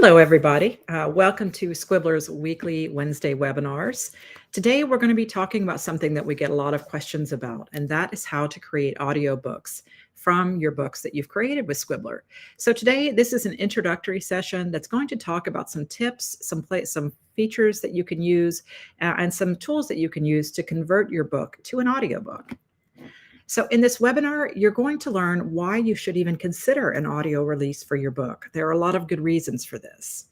Hello, everybody. Welcome to Squibbler's weekly Wednesday webinars. Today, we're going to be talking about something that we get a lot of questions about, and that is how to create audiobooks from your books that you've created with Squibbler. So today, this is an introductory session that's going to talk about some tips, some features that you can use, and some tools that you can use to convert your book to an audiobook. So in this webinar, you're going to learn why you should even consider an audio release for your book. There are a lot of good reasons for this.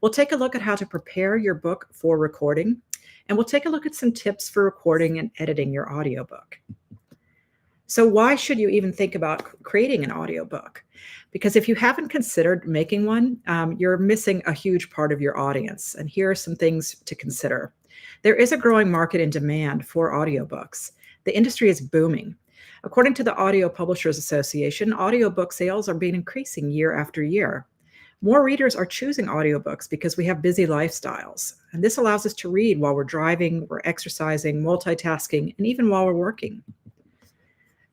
We'll take a look at how to prepare your book for recording, and we'll take a look at some tips for recording and editing your audiobook. So why should you even think about creating an audiobook? Because if you haven't considered making one, you're missing a huge part of your audience. And here are some things to consider. There is a growing market and demand for audiobooks. The industry is booming. According to the Audio Publishers Association, audiobook sales are being increasing year after year. More readers are choosing audiobooks because we have busy lifestyles, and this allows us to read while we're driving, we're exercising, multitasking, and even while we're working.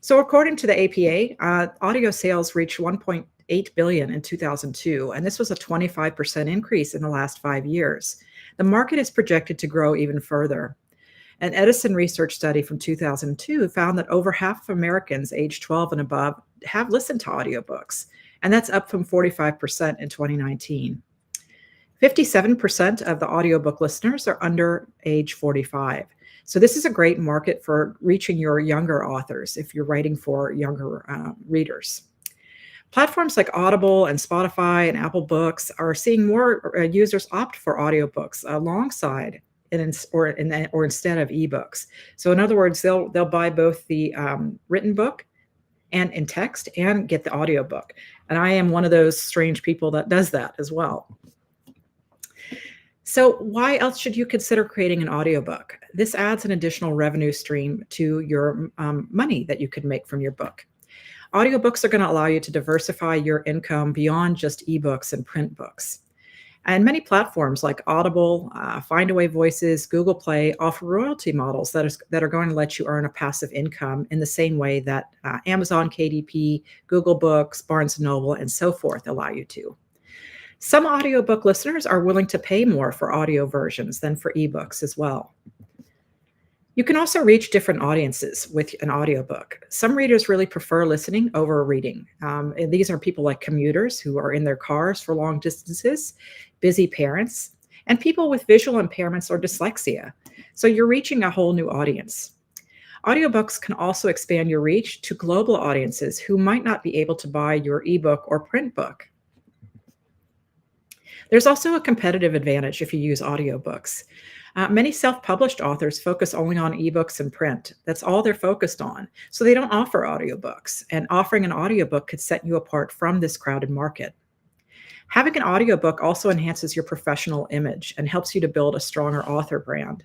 So according to the APA, audio sales reached 1.8 billion in 2002, and this was a 25% increase in the last 5 years. The market is projected to grow even further. An Edison research study from 2002 found that over half of Americans aged 12 and above have listened to audiobooks, and that's up from 45% in 2019. 57% of the audiobook listeners are under age 45. So this is a great market for reaching your younger authors if you're writing for younger readers. Platforms like Audible and Spotify and Apple Books are seeing more users opt for audiobooks alongside or instead of ebooks. So in other words, they'll buy both the written book and in text and get the audiobook. And I am one of those strange people that does that as well. So why else should you consider creating an audiobook? This adds an additional revenue stream to your money that you could make from your book. Audiobooks are going to allow you to diversify your income beyond just ebooks and print books. And many platforms like Audible, Findaway Voices, Google Play offer royalty models that are going to let you earn a passive income in the same way that Amazon KDP, Google Books, Barnes & Noble, and so forth allow you to. Some audiobook listeners are willing to pay more for audio versions than for ebooks as well. You can also reach different audiences with an audiobook. Some readers really prefer listening over reading. And these are people like commuters who are in their cars for long distances, busy parents, and people with visual impairments or dyslexia. So you're reaching a whole new audience. Audiobooks can also expand your reach to global audiences who might not be able to buy your ebook or print book. There's also a competitive advantage if you use audiobooks. Many self-published authors focus only on ebooks and print. That's all they're focused on. So they don't offer audiobooks, and offering an audiobook could set you apart from this crowded market. Having an audiobook also enhances your professional image and helps you to build a stronger author brand.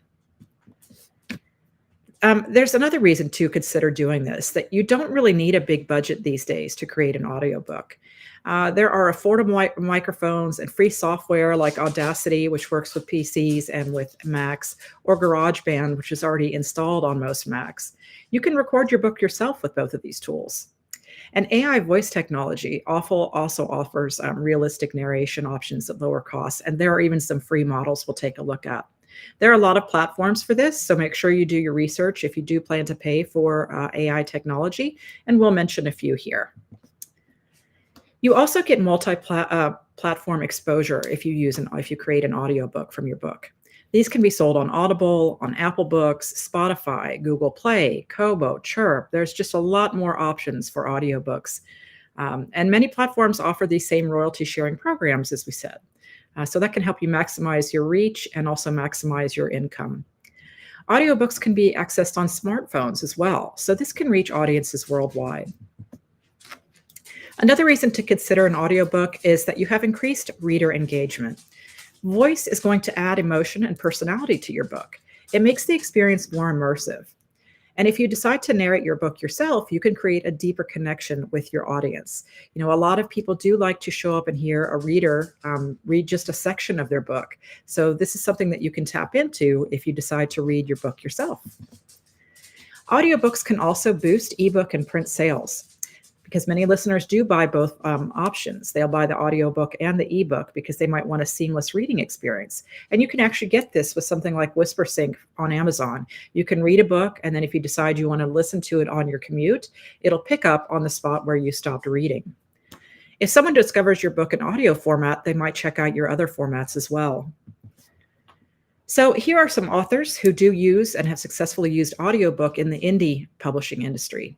There's another reason to consider doing this, that you don't really need a big budget these days to create an audiobook. There are affordable microphones and free software like Audacity, which works with PCs and with Macs, or GarageBand, which is already installed on most Macs. You can record your book yourself with both of these tools. And AI voice technology also offers realistic narration options at lower costs, and there are even some free models we'll take a look at. There are a lot of platforms for this, so make sure you do your research if you do plan to pay for AI technology, and we'll mention a few here. You also get multi-platform exposure if you create an audiobook from your book. These can be sold on Audible, on Apple Books, Spotify, Google Play, Kobo, Chirp. There's just a lot more options for audiobooks. And many platforms offer these same royalty sharing programs, as we said. So that can help you maximize your reach and also maximize your income. Audiobooks can be accessed on smartphones as well. So this can reach audiences worldwide. Another reason to consider an audiobook is that you have increased reader engagement. Voice is going to add emotion and personality to your book. It makes the experience more immersive. And if you decide to narrate your book yourself, you can create a deeper connection with your audience. You know, a lot of people do like to show up and hear a reader read just a section of their book. So this is something that you can tap into if you decide to read your book yourself. Audiobooks can also boost ebook and print sales, because many listeners do buy both options. They'll buy the audiobook and the ebook because they might want a seamless reading experience. And you can actually get this with something like WhisperSync on Amazon. You can read a book, and then if you decide you want to listen to it on your commute, it'll pick up on the spot where you stopped reading. If someone discovers your book in audio format, they might check out your other formats as well. So here are some authors who do use and have successfully used audiobook in the indie publishing industry.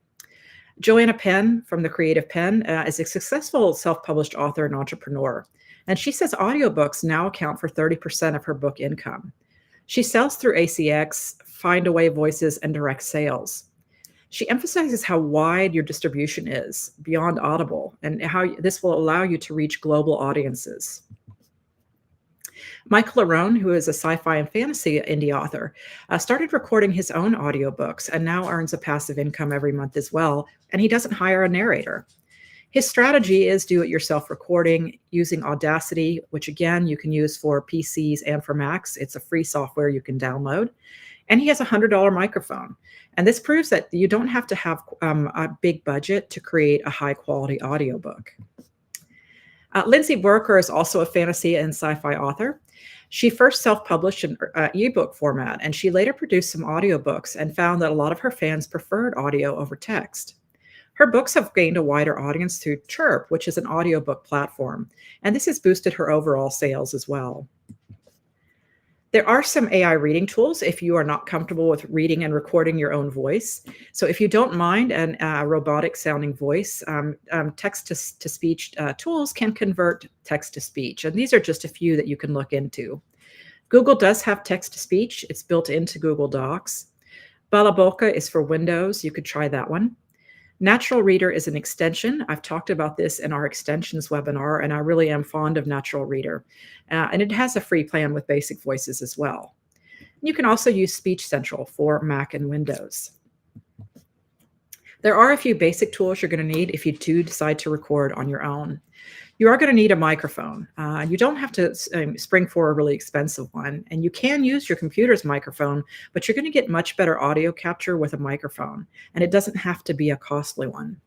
Joanna Penn from the Creative Pen is a successful self-published author and entrepreneur, and she says audiobooks now account for 30% of her book income. She sells through ACX, Findaway Voices, and direct sales. She emphasizes how wide your distribution is beyond Audible and how this will allow you to reach global audiences. Michael Larone, who is a sci-fi and fantasy indie author, started recording his own audiobooks and now earns a passive income every month as well, and he doesn't hire a narrator. His strategy is do-it-yourself recording using Audacity, which again, you can use for PCs and for Macs. It's a free software you can download. And he has a $100 microphone. And this proves that you don't have to have a big budget to create a high-quality audiobook. Lindsay Buerker is also a fantasy and sci-fi author. She first self-published an ebook format, and she later produced some audiobooks and found that a lot of her fans preferred audio over text. Her books have gained a wider audience through Chirp, which is an audiobook platform, and this has boosted her overall sales as well. There are some AI reading tools if you are not comfortable with reading and recording your own voice. So if you don't mind a robotic sounding voice, text-to-speech tools can convert text-to-speech. And these are just a few that you can look into. Google does have text-to-speech. It's built into Google Docs. Balaboka is for Windows. You could try that one. Natural Reader is an extension. I've talked about this in our extensions webinar, and I really am fond of Natural Reader. And it has a free plan with basic voices as well. You can also use Speech Central for Mac and Windows. There are a few basic tools you're going to need if you do decide to record on your own. You are going to need a microphone. You don't have to spring for a really expensive one, and you can use your computer's microphone, but you're going to get much better audio capture with a microphone, and it doesn't have to be a costly one.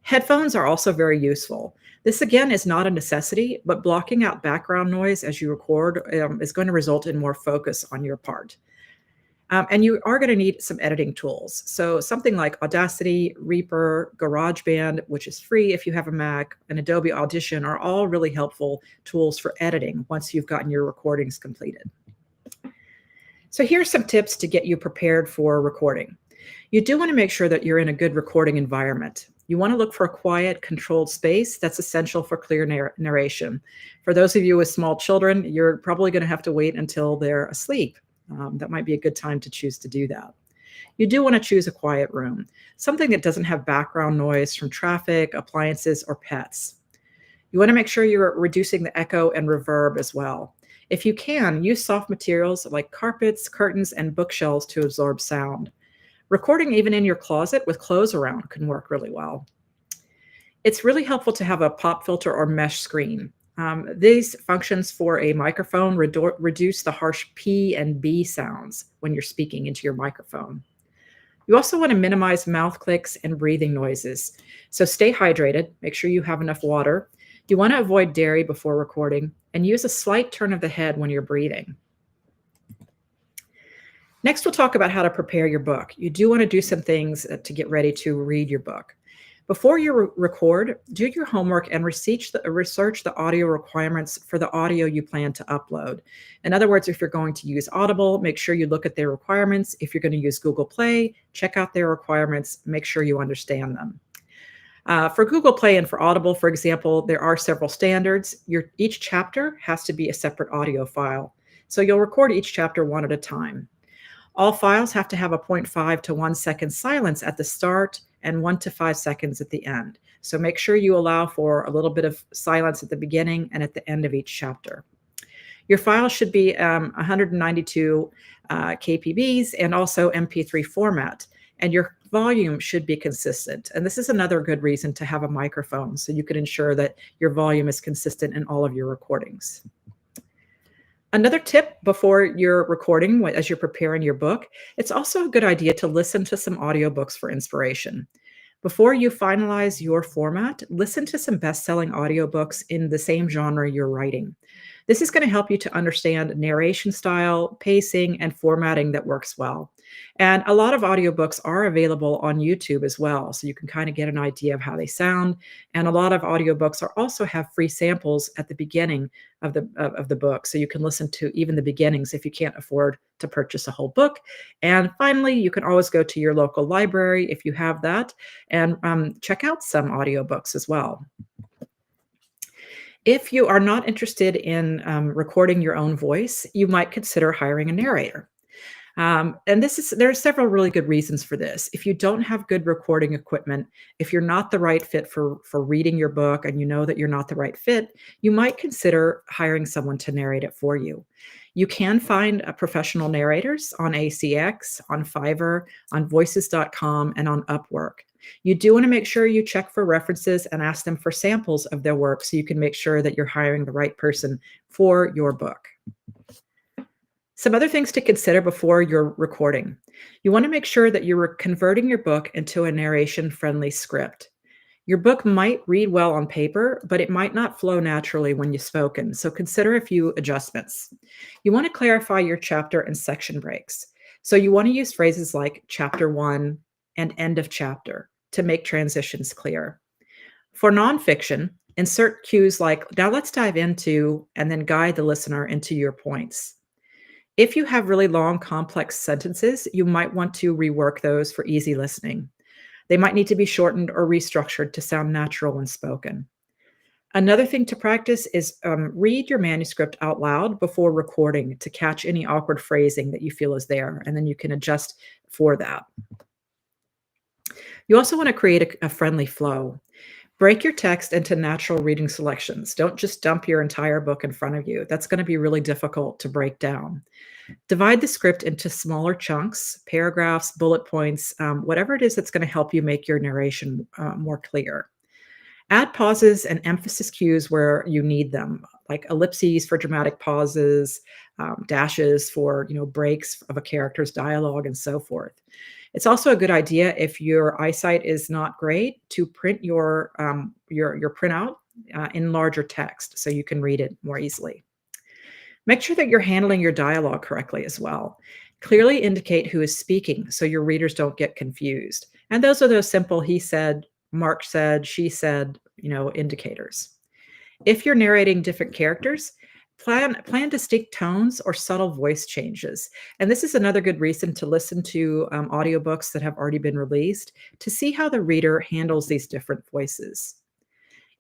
Headphones are also very useful. This, again, is not a necessity, but blocking out background noise as you record is going to result in more focus on your part. And you are going to need some editing tools. So something like Audacity, Reaper, GarageBand, which is free if you have a Mac, and Adobe Audition are all really helpful tools for editing once you've gotten your recordings completed. So here's some tips to get you prepared for recording. You do want to make sure that you're in a good recording environment. You want to look for a quiet, controlled space. That's essential for clear narration. For those of you with small children, you're probably going to have to wait until they're asleep. That might be a good time to choose to do that. You do want to choose a quiet room, something that doesn't have background noise from traffic, appliances, or pets. You want to make sure you're reducing the echo and reverb as well. If you can, use soft materials like carpets, curtains, and bookshelves to absorb sound. Recording even in your closet with clothes around can work really well. It's really helpful to have a pop filter or mesh screen. These functions for a microphone reduce the harsh P and B sounds when you're speaking into your microphone. You also want to minimize mouth clicks and breathing noises. So stay hydrated, make sure you have enough water. You want to avoid dairy before recording and use a slight turn of the head when you're breathing. Next, we'll talk about how to prepare your book. You do want to do some things to get ready to read your book. Before you record, do your homework and research the audio requirements for the audio you plan to upload. In other words, if you're going to use Audible, make sure you look at their requirements. If you're going to use Google Play, check out their requirements, make sure you understand them. For Google Play and for Audible, for example, there are several standards. Each chapter has to be a separate audio file. So you'll record each chapter one at a time. All files have to have a 0.5 to 1 second silence at the start and 1 to 5 seconds at the end. So make sure you allow for a little bit of silence at the beginning and at the end of each chapter. Your file should be 192 kpbs and also MP3 format, and your volume should be consistent. And this is another good reason to have a microphone, so you can ensure that your volume is consistent in all of your recordings. Another tip before you're recording, as you're preparing your book, it's also a good idea to listen to some audiobooks for inspiration. Before you finalize your format, listen to some best-selling audiobooks in the same genre you're writing. This is going to help you to understand narration style, pacing, and formatting that works well. And a lot of audiobooks are available on YouTube as well, so you can kind of get an idea of how they sound. And a lot of audiobooks are also have free samples at the beginning of the book, so you can listen to even the beginnings if you can't afford to purchase a whole book. And finally, you can always go to your local library if you have that and check out some audiobooks as well. If you are not interested in recording your own voice, you might consider hiring a narrator. And there are several really good reasons for this. If you don't have good recording equipment, if you're not the right fit for reading your book and you know that you're not the right fit, you might consider hiring someone to narrate it for you. You can find professional narrators on ACX, on Fiverr, on voices.com, and on Upwork. You do want to make sure you check for references and ask them for samples of their work so you can make sure that you're hiring the right person for your book. Some other things to consider before you're recording. You want to make sure that you're converting your book into a narration-friendly script. Your book might read well on paper, but it might not flow naturally when you've spoken, so consider a few adjustments. You want to clarify your chapter and section breaks. So you want to use phrases like chapter 1 and end of chapter to make transitions clear. For nonfiction, insert cues like, now let's dive into, and then guide the listener into your points. If you have really long, complex sentences, you might want to rework those for easy listening. They might need to be shortened or restructured to sound natural when spoken. Another thing to practice is read your manuscript out loud before recording to catch any awkward phrasing that you feel is there, and then you can adjust for that. You also want to create a friendly flow. Break your text into natural reading selections. Don't just dump your entire book in front of you. That's going to be really difficult to break down. Divide the script into smaller chunks, paragraphs, bullet points, whatever it is that's going to help you make your narration more clear. Add pauses and emphasis cues where you need them, like ellipses for dramatic pauses, dashes for breaks of a character's dialogue, and so forth. It's also a good idea if your eyesight is not great to print your printout in larger text so you can read it more easily. Make sure that you're handling your dialogue correctly as well. Clearly indicate who is speaking so your readers don't get confused. And those are those simple he said, Mark said, she said, indicators. If you're narrating different characters, plan distinct tones or subtle voice changes. And this is another good reason to listen to audiobooks that have already been released to see how the reader handles these different voices.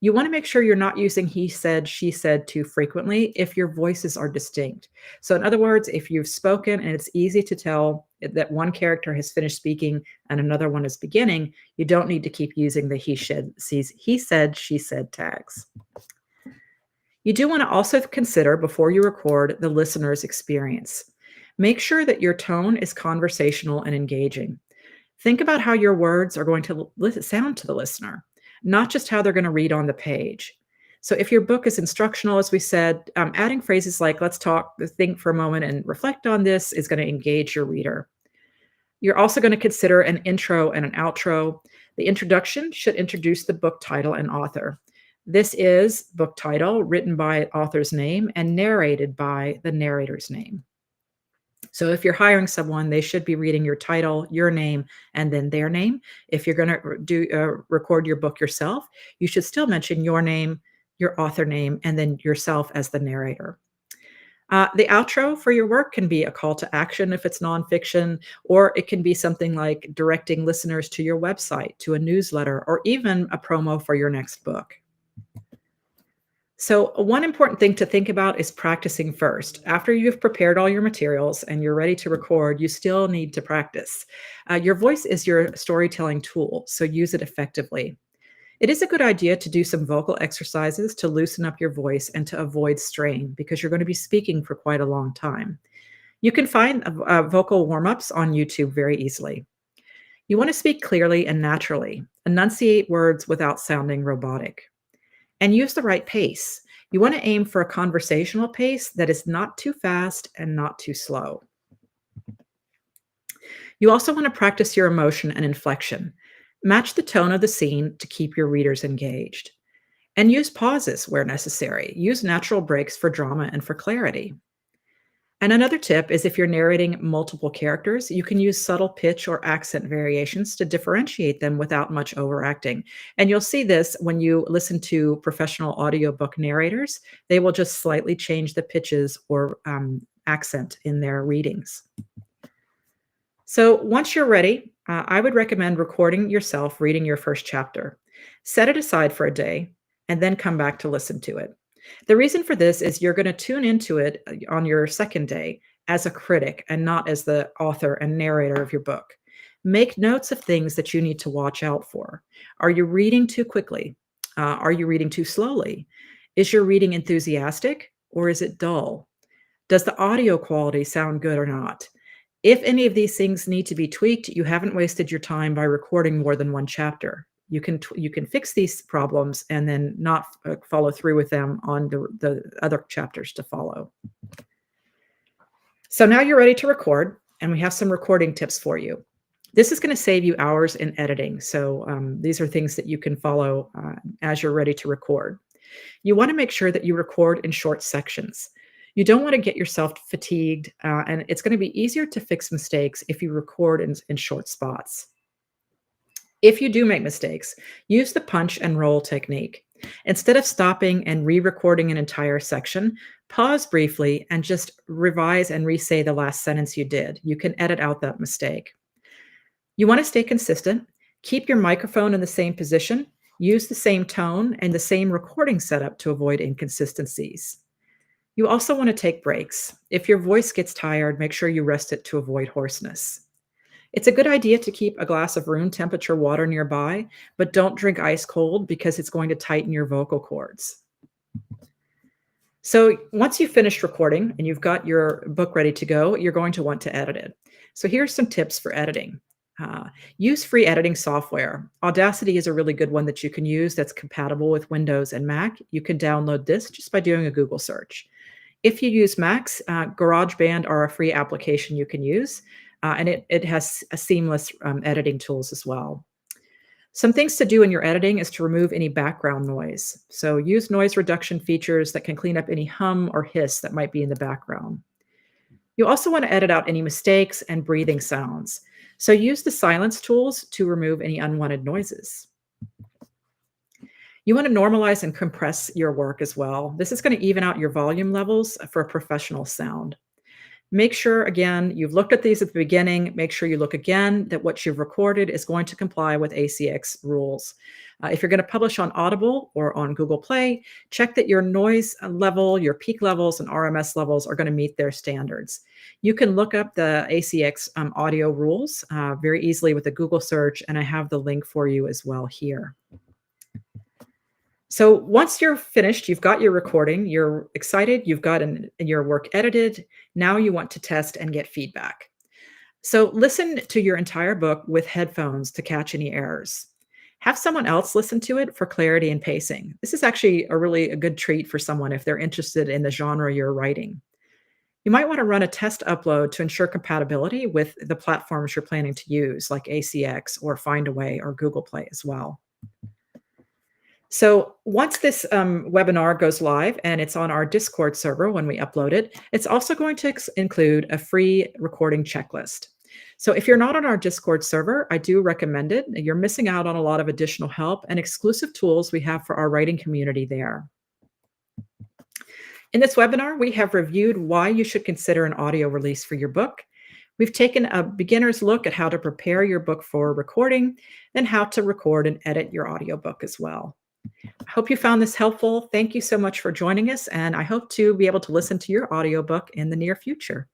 You want to make sure you're not using he said, she said too frequently if your voices are distinct. So in other words, if you've spoken and it's easy to tell that one character has finished speaking and another one is beginning, you don't need to keep using the he said, she said tags. You do want to also consider before you record the listener's experience. Make sure that your tone is conversational and engaging. Think about how your words are going to sound to the listener, not just how they're going to read on the page. So if your book is instructional, as we said, adding phrases like, let's talk, think for a moment and reflect on this is going to engage your reader. You're also going to consider an intro and an outro. The introduction should introduce the book title and author. This is book title written by author's name and narrated by the narrator's name. So if you're hiring someone, they should be reading your title, your name, and then their name. If you're going to record your book yourself, you should still mention your name, your author name, and then yourself as the narrator. The outro for your work can be a call to action if it's nonfiction, or it can be something like directing listeners to your website, to a newsletter, or even a promo for your next book. So one important thing to think about is practicing first. After you've prepared all your materials and you're ready to record, you still need to practice. Your voice is your storytelling tool, so use it effectively. It is a good idea to do some vocal exercises to loosen up your voice and to avoid strain because you're going to be speaking for quite a long time. You can find vocal warm-ups on YouTube very easily. You want to speak clearly and naturally. Enunciate words without sounding robotic. And use the right pace. You want to aim for a conversational pace that is not too fast and not too slow. You also want to practice your emotion and inflection. Match the tone of the scene to keep your readers engaged. And use pauses where necessary. Use natural breaks for drama and for clarity. And another tip is if you're narrating multiple characters, you can use subtle pitch or accent variations to differentiate them without much overacting. And you'll see this when you listen to professional audiobook narrators. They will just slightly change the pitches or accent in their readings. So once you're ready, I would recommend recording yourself reading your first chapter. Set it aside for a day and then come back to listen to it. The reason for this is you're going to tune into it on your second day as a critic and not as the author and narrator of your book. Make notes of things that you need to watch out for. Are you reading too quickly? Are you reading too slowly? Is your reading enthusiastic or is it dull? Does the audio quality sound good or not? If any of these things need to be tweaked, you haven't wasted your time by recording more than one chapter. You can fix these problems and then not follow through with them on the other chapters to follow. So now you're ready to record, and we have some recording tips for you. This is going to save you hours in editing. So these are things that you can follow as you're ready to record. You want to make sure that you record in short sections. You don't want to get yourself fatigued, and it's going to be easier to fix mistakes if you record in short spots. If you do make mistakes, use the punch and roll technique. Instead of stopping and re-recording an entire section, pause briefly and just revise and re-say the last sentence you did. You can edit out that mistake. You want to stay consistent. Keep your microphone in the same position. Use the same tone and the same recording setup to avoid inconsistencies. You also want to take breaks. If your voice gets tired, make sure you rest it to avoid hoarseness. It's a good idea to keep a glass of room temperature water nearby, but don't drink ice cold because it's going to tighten your vocal cords. So once you've finished recording and you've got your book ready to go, you're going to want to edit it. So here's some tips for editing. Use free editing software. Audacity is a really good one that you can use that's compatible with Windows and Mac. You can download this just by doing a Google search. If you use Macs, GarageBand are a free application you can use. And it has a seamless editing tools as well. Some things to do in your editing is to remove any background noise. So use noise reduction features that can clean up any hum or hiss that might be in the background. You also want to edit out any mistakes and breathing sounds. So use the silence tools to remove any unwanted noises. You want to normalize and compress your work as well. This is going to even out your volume levels for a professional sound. Make sure, again, you've looked at these at the beginning. Make sure you look again that what you've recorded is going to comply with ACX rules. If you're going to publish on Audible or on Google Play, check that your noise level, your peak levels, and RMS levels are going to meet their standards. You can look up the ACX audio rules very easily with a Google search, and I have the link for you as well here. So once you're finished, you've got your recording, you're excited, you've got your work edited. Now you want to test and get feedback. So listen to your entire book with headphones to catch any errors. Have someone else listen to it for clarity and pacing. This is actually a good treat for someone if they're interested in the genre you're writing. You might want to run a test upload to ensure compatibility with the platforms you're planning to use, like ACX or Findaway or Google Play as well. So once this webinar goes live and it's on our Discord server when we upload it, it's also going to include a free recording checklist. So if you're not on our Discord server, I do recommend it. You're missing out on a lot of additional help and exclusive tools we have for our writing community there. In this webinar, we have reviewed why you should consider an audio release for your book. We've taken a beginner's look at how to prepare your book for recording, and how to record and edit your audiobook as well. I hope you found this helpful. Thank you so much for joining us, and I hope to be able to listen to your audiobook in the near future.